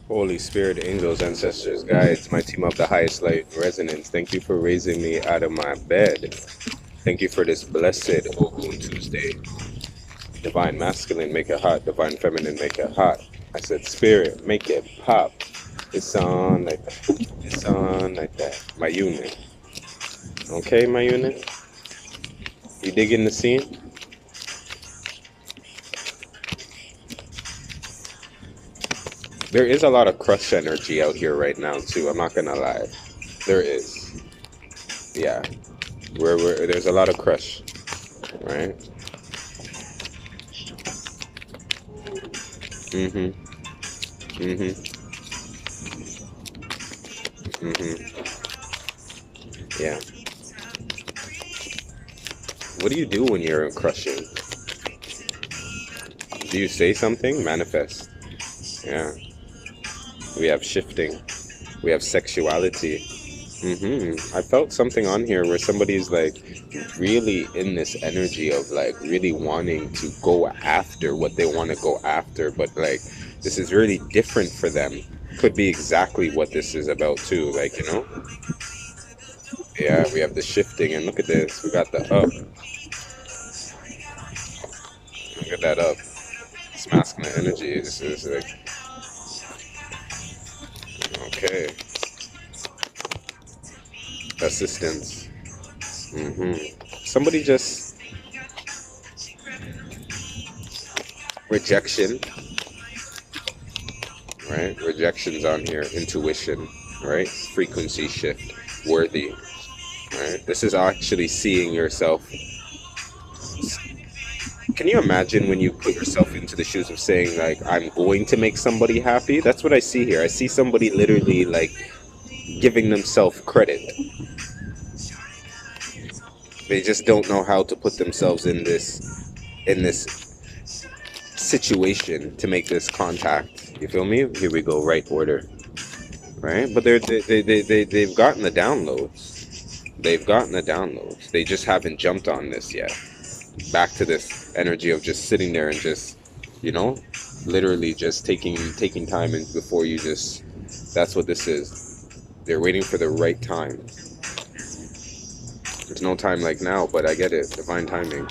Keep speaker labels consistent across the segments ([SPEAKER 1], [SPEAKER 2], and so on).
[SPEAKER 1] Holy Spirit, angels, ancestors, guides, my team of the highest light resonance, thank you for raising me out of my bed. Thank you for this blessed Ogun Tuesday. Divine masculine, make it hot. Divine feminine, make it hot. I said, Spirit, make it pop. It's on like that. It's on like that. My unit. Okay, my unit? You digging the scene? There is a lot of crush energy out here right now, too. I'm not gonna lie. There is. Yeah. There's a lot of crush, right? Mm-hmm. Mm-hmm. Mm-hmm. Yeah. What do you do when you're crushing? Do you say something? Manifest. Yeah. We have shifting. We have sexuality. I felt something on here where somebody's like really in this energy of like really wanting to go after what they want to go after, but like this is really different for them. Could be exactly what this is about too. Like, yeah, we have the shifting, and look at this. We got the up. Look at that up. It's masculine energy. This is like, okay, assistance. hmm Somebody just rejection, right? Rejections on here. Intuition, right? Frequency shift. Worthy, right? This is actually seeing yourself. Can you imagine when you put yourself into the shoes of saying like, I'm going to make somebody happy? That's what I see here. I see somebody literally like giving themselves credit. They just don't know how to put themselves in this situation to make this contact. You feel me? Here we go, right order, right? But they've gotten the downloads. They've gotten the downloads. They just haven't jumped on this yet. Back to this energy of just sitting there and just, you know, literally just taking time and before you just. That's what this is. They're waiting for the right time. There's no time like now, but I get it. Divine timing.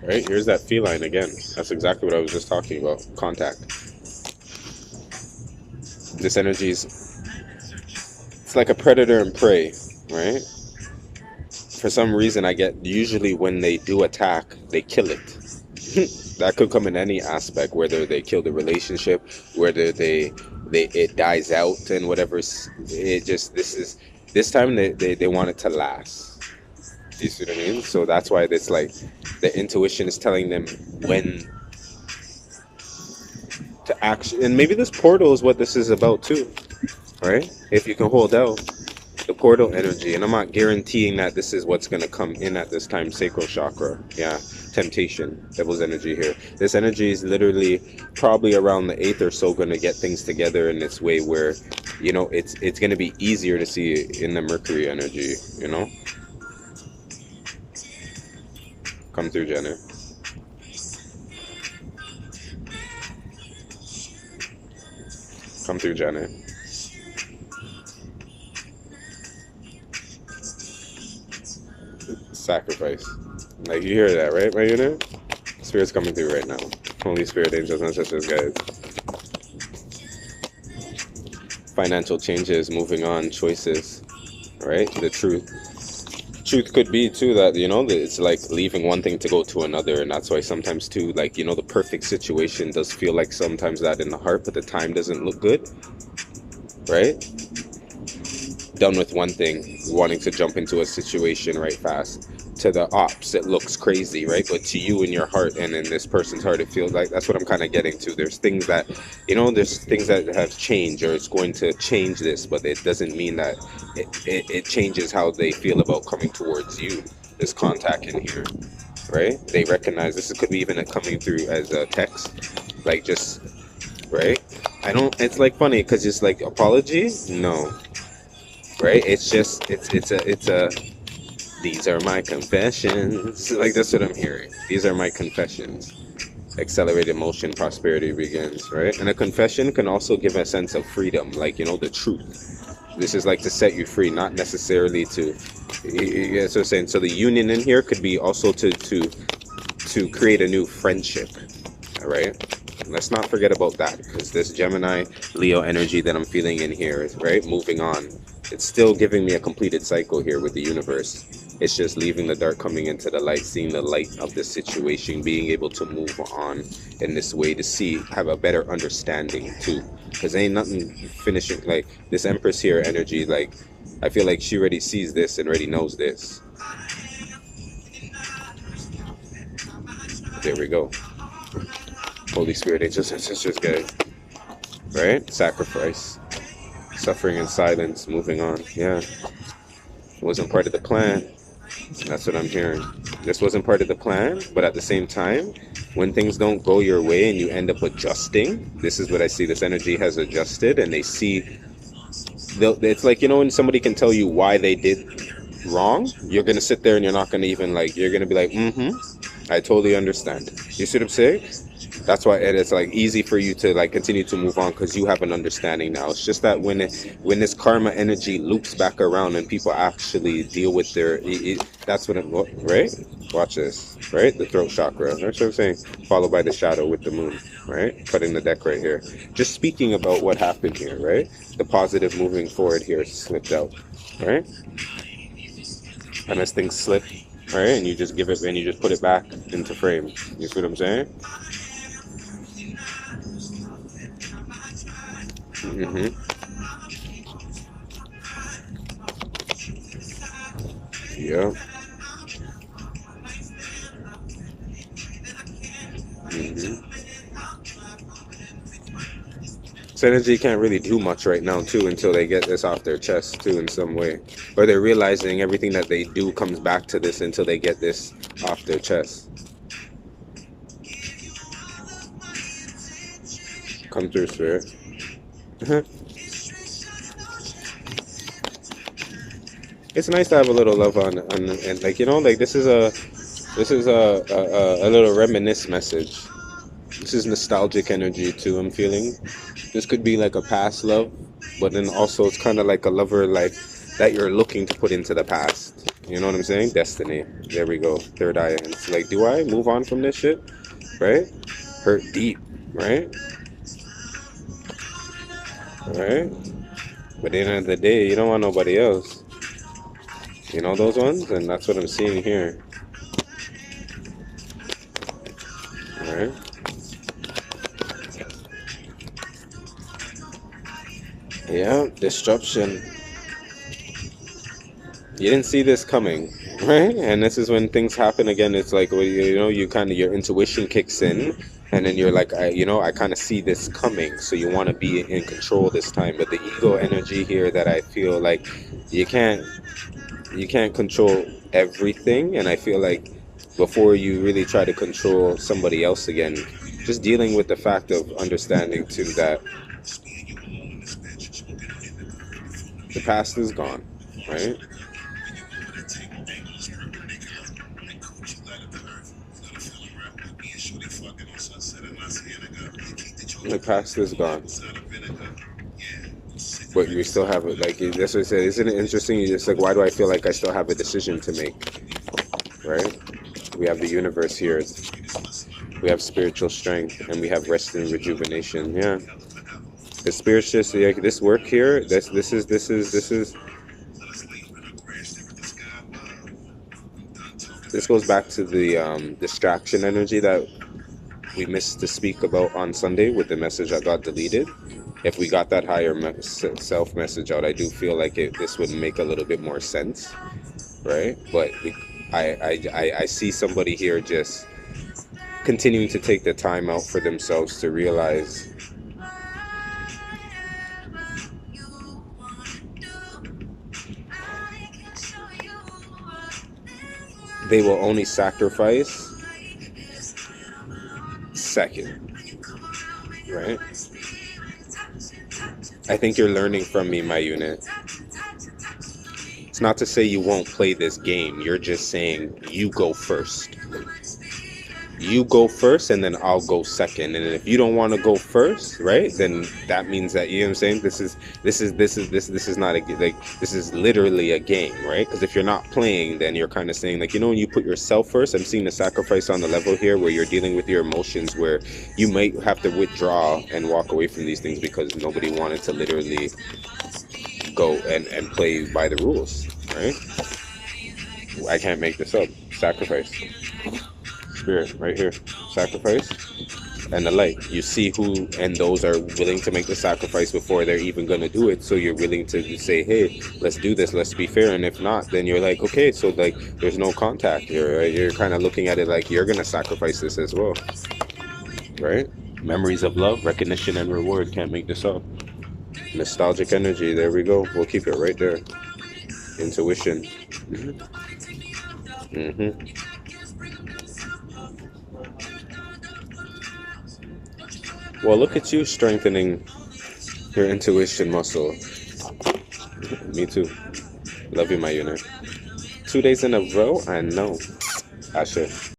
[SPEAKER 1] Right? Here's that feline again. That's exactly what I was just talking about. Contact. This energy is, it's like a predator and prey, right? For some reason, I get usually when they do attack, they kill it. That could come in any aspect, whether they kill the relationship, whether they it dies out and whatever. It just this time they want it to last. Do you see what I mean? So that's why it's like the intuition is telling them when to action. And maybe this portal is what this is about too, right? If you can hold out the portal energy, and I'm not guaranteeing that this is what's going to come in at this time. Sacral chakra, yeah, temptation, devil's energy here. This energy is literally probably around the eighth or so going to get things together in this way where, it's going to be easier to see in the Mercury energy. Come through, Jenna. Come through, Jenna. Sacrifice. Like, you hear that, right, my unit? Spirit's coming through right now. Holy Spirit, angels, ancestors, guys. Financial changes, moving on, choices, right? The truth. Truth could be too that, that it's like leaving one thing to go to another, and that's why sometimes too, like, the perfect situation does feel like sometimes that in the heart, but the time doesn't look good, right? Done with one thing, wanting to jump into a situation right fast. To the ops, it looks crazy, right? But to you in your heart and in this person's heart, it feels like that's what I'm kind of getting to. There's things that, there's things that have changed, or it's going to change this, but it doesn't mean that it changes how they feel about coming towards you. This contact in here, right? They recognize this could be even coming through as a text, like just, right? It's like funny because it's like apology, no, right? It's just it's a these are my confessions. Like, that's what I'm hearing. These are my confessions. Accelerated motion, prosperity begins, right? And a confession can also give a sense of freedom, like, the truth. This is like to set you free, not necessarily to. Yeah, so saying. So the union in here could be also to create a new friendship, all right? Let's not forget about that, because this Gemini Leo energy that I'm feeling in here, right? Moving on. It's still giving me a completed cycle here with the universe. It's just leaving the dark, coming into the light, seeing the light of the situation, being able to move on in this way to see, have a better understanding too. Because ain't nothing finishing, like this Empress here energy, like I feel like she already sees this and already knows this. There we go. Holy Spirit, angels and sisters, guys. Right? Sacrifice. Suffering in silence, moving on. Yeah. It wasn't part of the plan. That's what I'm hearing. This wasn't part of the plan, but at the same time, when things don't go your way and you end up adjusting, this is what I see. This energy has adjusted, and they see. It's like, when somebody can tell you why they did wrong, you're going to sit there and you're not going to even, like, you're going to be like, I totally understand. You see what I'm saying? That's why it's like easy for you to like continue to move on, because you have an understanding now. It's just that when this karma energy loops back around and people actually deal with that's what it, right? Watch this, right? The throat chakra. That's what I'm saying. Followed by the shadow with the moon, right? Cutting the deck right here. Just speaking about what happened here, right? The positive moving forward here slipped out, right? And as things slip, right, and you just give it and you just put it back into frame. You see what I'm saying? Mm-hmm. Yeah. Mm-hmm. Synergy can't really do much right now too until they get this off their chest too in some way, or they're realizing everything that they do comes back to this until they get this off their chest. Come through, spirit. It's nice to have a little love on and like like this is a little reminisce message. This is nostalgic energy too, I'm feeling. This could be like a past love, but then also it's kind of like a lover like that you're looking to put into the past. You know what I'm saying? Destiny. There we go. Third eye. And it's like, do I move on from this shit? Right? Hurt deep, right? Right? But at the end of the day, you don't want nobody else. You know those ones? And that's what I'm seeing here. Right? Yeah, disruption. You didn't see this coming, right? And this is when things happen again. It's like, well, you kind of, your intuition kicks in, and then you're like, I kind of see this coming, so you want to be in control this time. But the ego energy here that I feel like you can't control everything, and I feel like before you really try to control somebody else again, just dealing with the fact of understanding too that the past is gone, right? The past is gone, but we still have it. Like that's what I said. Isn't it interesting? You're just like, why do I feel like I still have a decision to make? Right? We have the universe here. We have spiritual strength, and we have rest and rejuvenation. Yeah, the spirit's just like this work here. This goes back to the distraction energy that we missed to speak about on Sunday with the message that got deleted. If we got that higher self message out, I do feel like this would make a little bit more sense, right? But I see somebody here just continuing to take the time out for themselves to realize they will only sacrifice second, right? I think you're learning from me, my unit. It's not to say you won't play this game. You're just saying you go first. you go first and then I'll go second. And if you don't want to go first, right, then that means that, you know what I'm saying, this is not a like, this is literally a game, right? Because if you're not playing, then you're kind of saying, like, you know, when you put yourself first, I'm seeing the sacrifice on the level here where you're dealing with your emotions, where you might have to withdraw and walk away from these things because nobody wanted to literally go and play by the rules, right? I can't make this up. Sacrifice. Spirit, right here. Sacrifice. And the light. You see who, and those are willing to make the sacrifice before they're even going to do it. So you're willing to say, hey, let's do this. Let's be fair. And if not, then you're like, okay, so like there's no contact here, right? You're kind of looking at it like you're going to sacrifice this as well, right? Memories of love, recognition, and reward. Can't make this up. Nostalgic energy. There we go. We'll keep it right there. Intuition. Mm-hmm. Well, look at you strengthening your intuition muscle. Me too. Love you, my unit. 2 days in a row? I know. Asha.